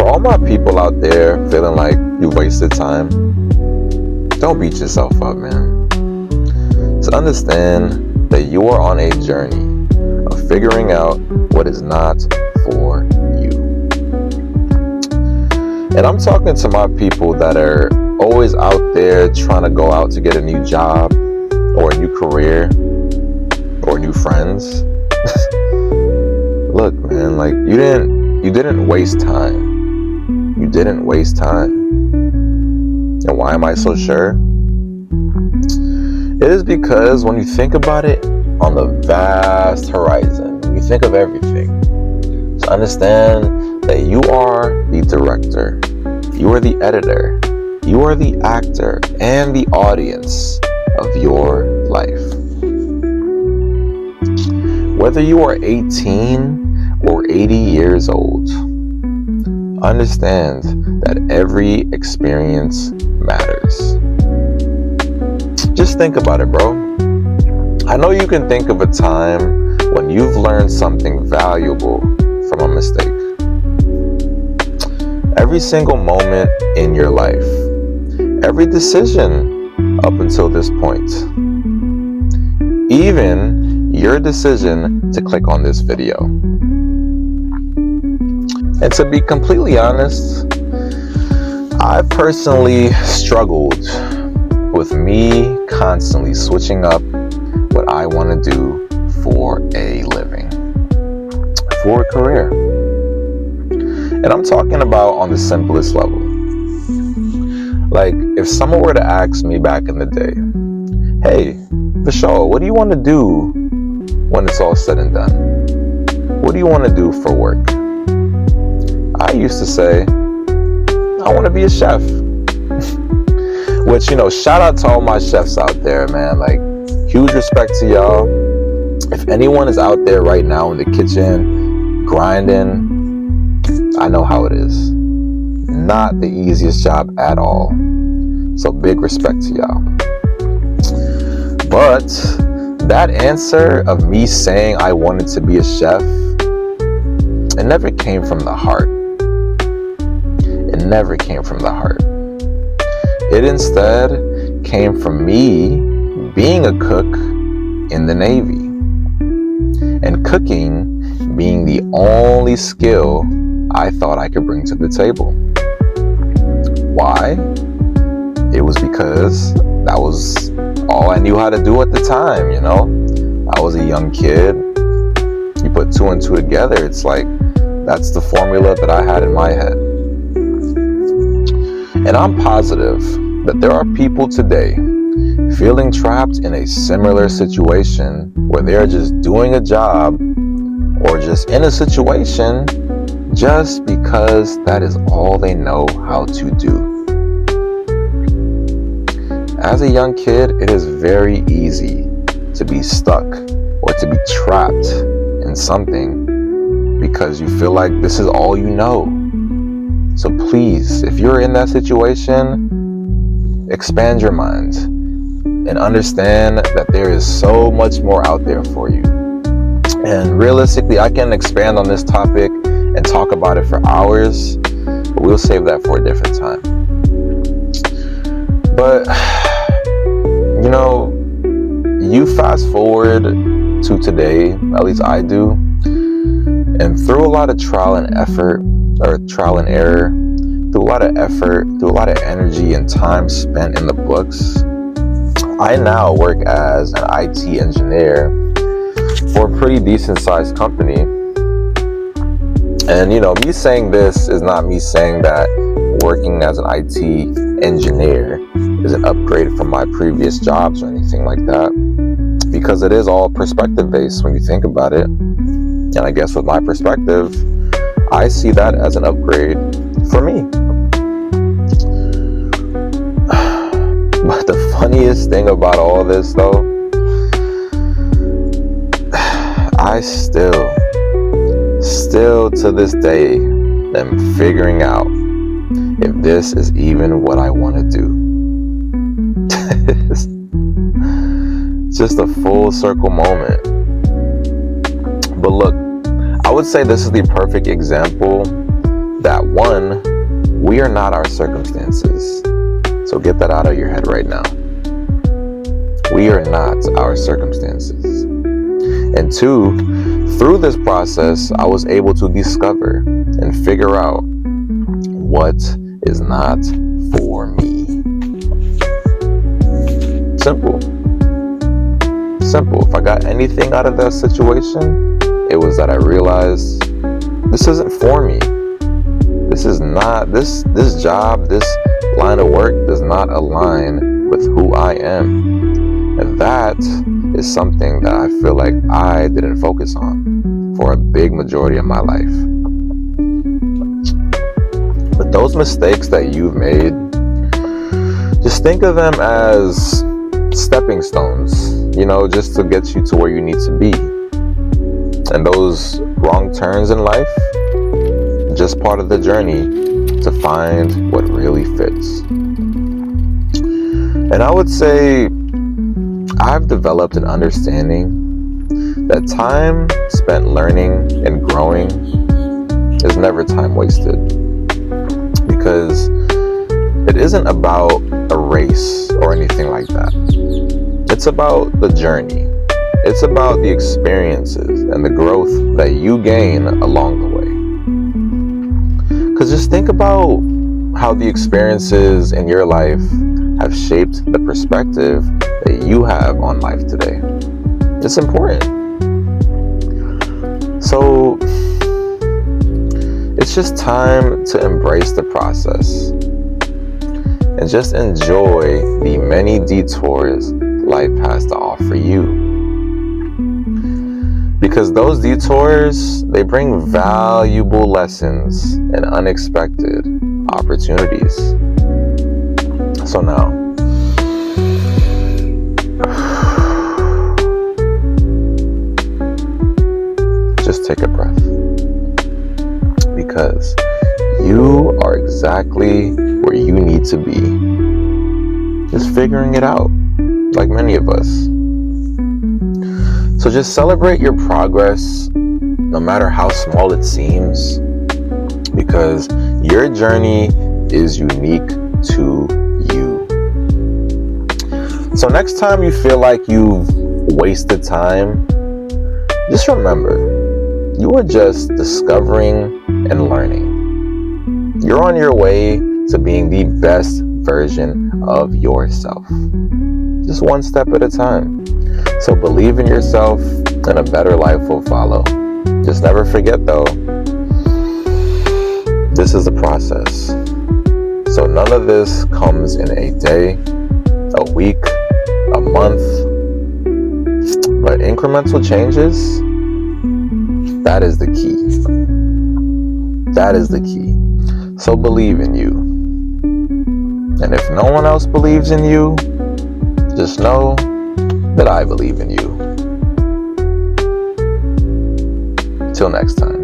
For all my people out there feeling like you wasted time, don't beat yourself up, man. So understand that you are on a journey of figuring out what is not for you. And I'm talking to my people that are always out there trying to go out to get a new job or a new career or new friends. Look, man, like you didn't waste time. You didn't waste time. And why am I so sure? It is because when you think about it on the vast horizon, when you think of everything, so understand that you are the director, you are the editor, you are the actor and the audience of your life. Whether you are 18 or 80 years old, understand that every experience matters. Just think about it, bro. I know you can think of a time when you've learned something valuable from a mistake. Every single moment in your life, every decision up until this point, even your decision to click on this video. And to be completely honest, I've personally struggled with me constantly switching up what I want to do for a living, for a career. And I'm talking about on the simplest level. Like, if someone were to ask me back in the day, hey, Vishal, what do you want to do when it's all said and done? What do you want to do for work? I used to say, I want to be a chef. Which, shout out to all my chefs out there, man. Like, huge respect to y'all. If anyone is out there right now in the kitchen, grinding, I know how it is. Not the easiest job at all. So big respect to y'all. But that answer of me saying I wanted to be a chef, it never came from the heart. It never came from the heart. It instead came from me being a cook in the Navy. And cooking being the only skill I thought I could bring to the table. Why? It was because that was all I knew how to do at the time, I was a young kid. You put two and two together, it's like that's the formula that I had in my head. And I'm positive that there are people today feeling trapped in a similar situation where they're just doing a job or just in a situation just because that is all they know how to do. As a young kid, it is very easy to be stuck or to be trapped in something because you feel like this is all you know. So please, if you're in that situation, expand your mind and understand that there is so much more out there for you. And realistically, I can expand on this topic and talk about it for hours, but we'll save that for a different time. But, you fast forward to today, at least I do, and through a lot of trial and error, through a lot of effort, through a lot of energy and time spent in the books, I now work as an IT engineer for a pretty decent sized company. And me saying this is not me saying that working as an IT engineer is an upgrade from my previous jobs or anything like that, because it is all perspective based when you think about it. And I guess with my perspective, I see that as an upgrade for me. But the funniest thing about all this, though, I still to this day am figuring out if this is even what I want to do. Just a full circle moment. But look, I would say this is the perfect example that one, we are not our circumstances. So get that out of your head right now. We are not our circumstances. And two, through this process, I was able to discover and figure out what is not for me. Simple. If I got anything out of that situation, it was that I realized this isn't for me. This is not, this job, this line of work does not align with who I am. And that is something that I feel like I didn't focus on for a big majority of my life. But those mistakes that you've made, just think of them as stepping stones, just to get you to where you need to be. And those wrong turns in life, just part of the journey to find what really fits. And I would say I've developed an understanding that time spent learning and growing is never time wasted. Because it isn't about a race or anything like that. It's about the journey. It's about the experiences and the growth that you gain along the way. Because just think about how the experiences in your life have shaped the perspective that you have on life today. It's important. So it's just time to embrace the process and just enjoy the many detours life has to offer you. Because those detours, they bring valuable lessons and unexpected opportunities. So now, just take a breath. Because you are exactly where you need to be. Just figuring it out, like many of us. So just celebrate your progress, no matter how small it seems, because your journey is unique to you. So next time you feel like you've wasted time, just remember, you are just discovering and learning. You're on your way to being the best version of yourself. Just one step at a time. So believe in yourself and a better life will follow. Just never forget though, this is a process. So none of this comes in a day, a week, a month, but incremental changes, that is the key. That is the key. So believe in you. And if no one else believes in you, just know that I believe in you. Till next time.